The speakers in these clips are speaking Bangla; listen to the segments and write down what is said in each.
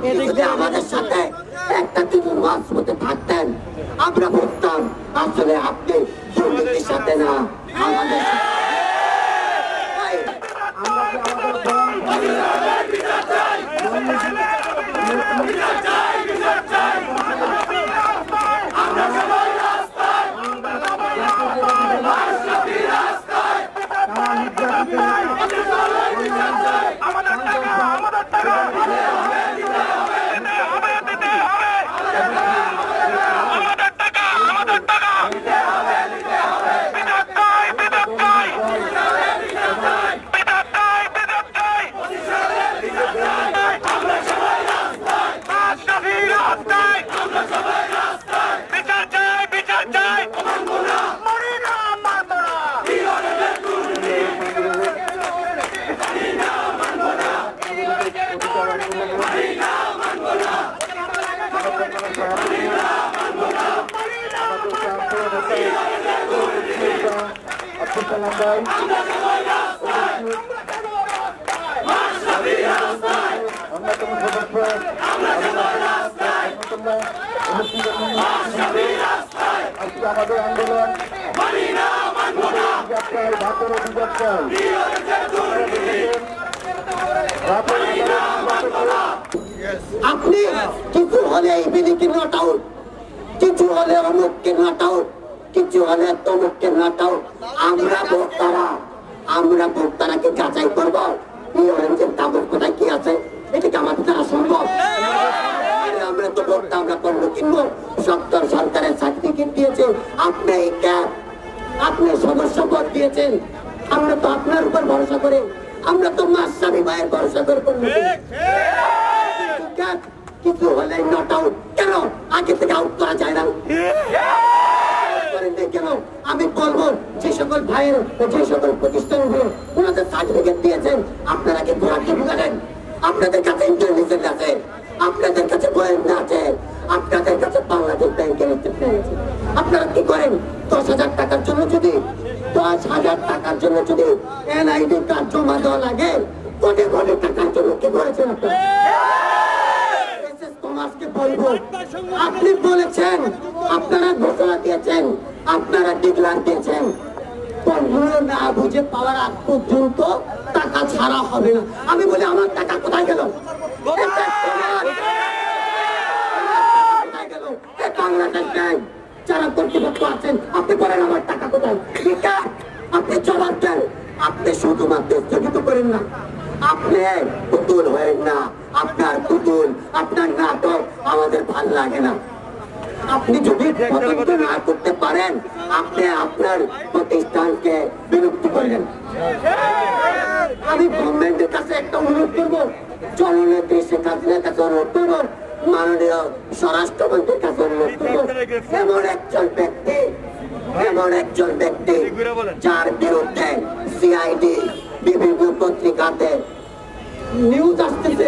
আপনি যদি আমাদের সাথে একটা কিছু মজবুতে থাকতেন আমরা বুঝতাম আসলে আপনি দুর্নীতির সাথে না আমাদের আমাদের আন্দোলন আপনি কিছু হলে বিলিকে নট আউট, কিছু হলে অমুককে নট আউট, কিছু হলে তমুককে নট আউট। আমরা ভোক্তারাকে যাচাই করবো অরেঞ্জের কাপড় কোথায় কি আছে, এটা কি আমাদের দ্বারা সম্ভব? আমরা তো ভোক্তা আমরা পণ্য কিনবো, সরকারের সার্টিফিকেট দিয়েছে, আপনি এই ক্যাব আপনি সদস্য পদ দিয়েছেন, আমরা তো আপনার উপর ভরসা করে, আমরা তো মাস্টারি ভাইয়ের ভরসা করে পণ্য কিছু হলে নট আউট। কেন আগে থেকে আউট করা যায় না? কেন আমি বলবো যে সকল ভাইয়ের যে সকল প্রতিষ্ঠানগুলো ওনাদের সার্টিফিকেট দিয়েছেন আপনারা কি ঘোরাকে ঢুকালেন? আপনাদের কাছে ইন্টেলিজেন্স আছে, আপনাদের কাছে গোয়েন্দা আছে, আপনাদের কাছে বাংলাদেশ ব্যাংকের স্টেটমেন্ট আছে। আপনারা কি করেন? 10,000 টাকার জন্য যদি 10,000 টাকার জন্য যদি এনআইডি কার্ড জমা দেওয়া লাগে, কোটি কোটি টাকার জন্য কি করেছেন আপনারা? আপনি বলেছেন, আপনারা ঘোষণা দিয়েছেন, আপনারা ডিক্লার দিয়েছেন পণ্যগুলো না বুঝে পাওয়ার আগ পর্যন্ত টাকা ছাড়া হবে না। আমি বলি আমার টাকা কোথায় গেল? বাংলাদেশ ব্যাংক যারা কর্তৃপক্ষ আছেন আপনি বলেন আমার টাকা কোথায়? আপনি জবাব দেন। আপনি শুধুমাত্র স্থগিত করেন না, আপনি পুতুল হয়েন না। আপনার পুতুল আপনার নাটক আমাদের ভাল লাগে না। আপনি যদি তদন্ত না করতে পারেন আপনি আপনার প্রতিষ্ঠানকে বিলুপ্তি করলেন। আমি গভর্নমেন্টের কাছে একটা অনুরোধ করবো, জননেত্রী শেখ হাসিনার কাছে অনুরোধ করবো, মাননীয় স্বরাষ্ট্রমন্ত্রীর কাছে অনুরোধ করবো, এমন একজন ব্যক্তি যার বিরুদ্ধে সিআইডি বিভিন্ন পত্রিকাতে নিউজ আসতেছে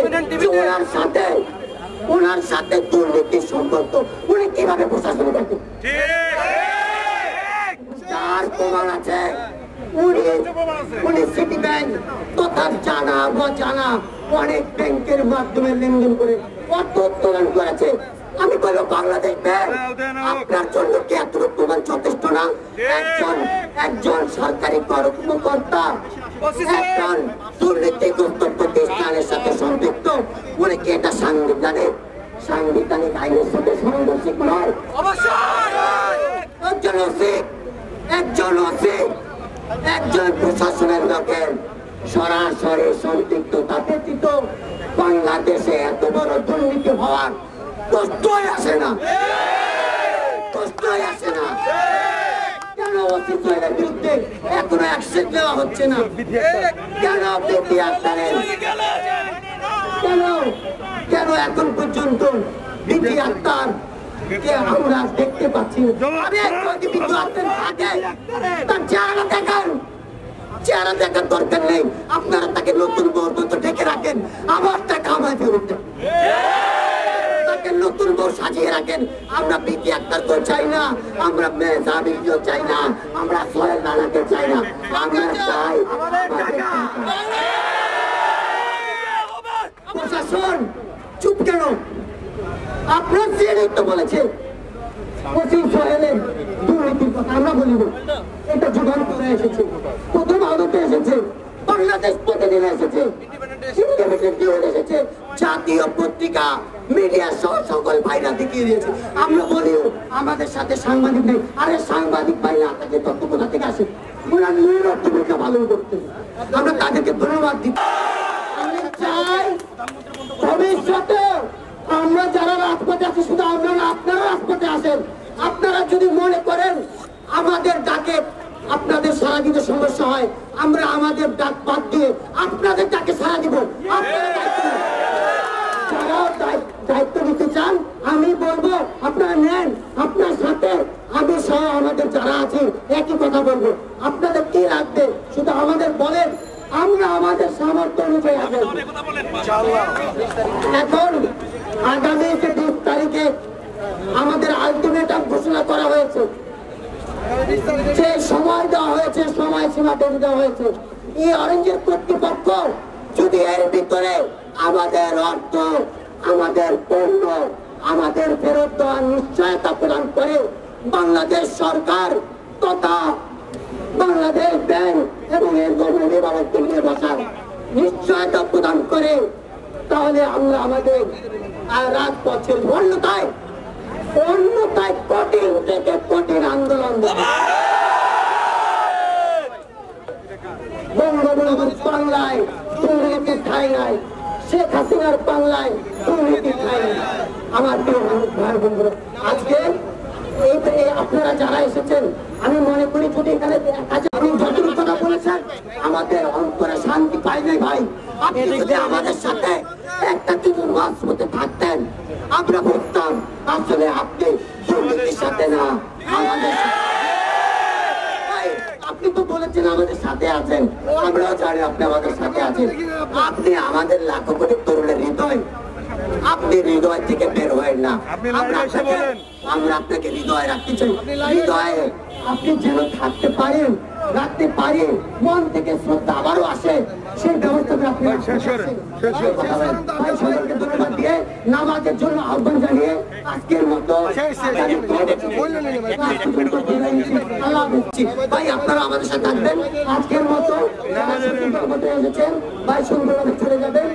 ওনার সাথে দুর্নীতির সম্পর্ক, উনি কিভাবে প্রশাসন করতেন? যার প্রমাণ আছে উনি সিটি ব্যাংক তথা জানা অজানা অনেক ব্যাংকের মাধ্যমে লেনদেন করে অর্থ উত্তোলন করেছে। আমি বলবো বাংলাদেশ ব্যাংক আপনার জন্য কি এতটুকু প্রমাণ যথেষ্ট না? একজন সরকারি কর্মকর্তা একজন দুর্নীতিগ্রস্ত প্রতিষ্ঠানের সাথে সম্পৃক্ত, উনি কি এটা সাংবিধানিক আইনের সাথে সাংঘর্ষিক নয়? একজন প্রশাসনের লোকের সরাসরি সম্পৃক্ততা ব্যতীত বাংলাদেশে এত বড় দুর্নীতি হওয়ার কষ্টই আসে না। কেন অস্তিত্বের বিরুদ্ধে এখনো অ্যাকশন নেওয়া হচ্ছে না? কেন আপনি কেন এখন পর্যন্ত বিধি আক্তার আমরা দেখতে পাচ্ছি? চেহারা দেখার দরকার নেই, আপনারা তাকে নতুন বউ ঢেকে রাখেন, আবার টাকা আমায় ফেরত দেন, তাকে নতুন বউ সাজিয়ে রাখেন। আমরা বিধি আক্তারকে চাই না, আমরা মেজাবিকে চাই না, আমরা সোহেল রানাকে চাই না, আমরা চাই প্রশাসন চুপ কেন? আপনার সিএনএ তো বলেছে কোচিং সোহেলের দুর্নীতির কথা আমরা বলিব, এটা যুগান্তরে এসেছে, প্রথম আলোতে এসেছে, বাংলাদেশ প্রতিদিনে এসেছে, ইন্ডিপেন্ডেন্ট নিউজ এসেছে, জাতীয় পত্রিকা মিডিয়া সহ সকল ভাইরা দেখিয়ে দিয়েছে। আমরা বলি আমাদের সাথে সাংবাদিক নেই, আরে সাংবাদিক ভাইরা আপনাকে তথ্য কোথা থেকে আসে? ওরা নিরব ভূমিকা পালন করতে, আমরা তাদেরকে ধন্যবাদ দিই। আমি চাই ভবিষ্যতে আমরা যারা রাজপথে আছি, শুধু আমরা না, আপনারা রাজপথে আসেন। আপনারা যদি মনে করেন আমাদের ডাকে আপনাদের সারা দিতে সমস্যা হয়, আমরা আমাদের ডাক বাদ দিয়ে আপনাদের ডাকে সারা দিব। আপনারা দায়িত্ব নিতে চান, আমি বলবো আপনারা নেন, আপনার সাথে আমি সহ আমাদের যারা আছে একই কথা বলবো। আপনাদের কি লাগবে শুধু আমাদের বলেন, আমরা আমাদের সামর্থ্য অনুযায়ী আছেন। এখন আগামী 20 তারিখে আমাদের আলটিমেটাম ঘোষণা করা হয়েছে, যে সময় দেওয়া হয়েছে, সময়সীমা বেঁধে দেওয়া হয়েছে। এই অরেঞ্জের কর্তৃপক্ষ যদি এর ভিতরে আমাদের অর্থ, আমাদের পণ্য, আমাদের ফেরত দেওয়ার নিশ্চয়তা প্রদান করে, বাংলাদেশ সরকার তথা বাংলাদেশ ব্যাংক এবং এর গভর্নমেন্ট নিয়ে বসার নিশ্চয়তা প্রদান করে, তাহলে আমরা আমাদের রাজপথের অন্যতায় কঠিন থেকে কঠিন আন্দোলন বঙ্গবন্ধুর বাংলায় দুর্নীতি ঠাই নাই, শেখ হাসিনার বাংলায় দুর্নীতি ঠাই নাই। আমার প্রিয় ভাই বন্ধুরা, আজকে আপনারা যারা এসেছেন, আমি মনে করি যদি এখানে আপনি যতটুকু কথা বলেছেন আমাদের অন্তরে শান্তি পাই নাই ভাই। আপনি যদি আমাদের সাথে একটা কিছু মজবুতে থাকতেন, আমরা বুঝতাম আসলে আপনি দুর্নীতির সাথে না, আমাদের আপনি তো বলেছেন আমাদের সাথে আছেন, আমরাও জানি আপনি আমাদের সাথে আছেন। আপনি আমাদের লাখো কোটি তরুণের হৃদয়, আপনি হৃদয় থেকে বের হয় না। আমরা আপনাকে হৃদয় রাখতে চাই, হৃদয়ে আপনি যেন থাকতে পারেন, রাখতে পারেন, মন থেকে শ্রদ্ধা আবারও আসে, সেই ব্যবস্থা আপনি ধন্যবাদ দিয়ে নামাজের জন্য আহ্বান জানিয়ে আজকের মতো ভাই আপনারা আমাদের সাথে থাকবেন। আজকের মতো এসেছেন ভাই সুন্দরভাবে চলে যাবেন।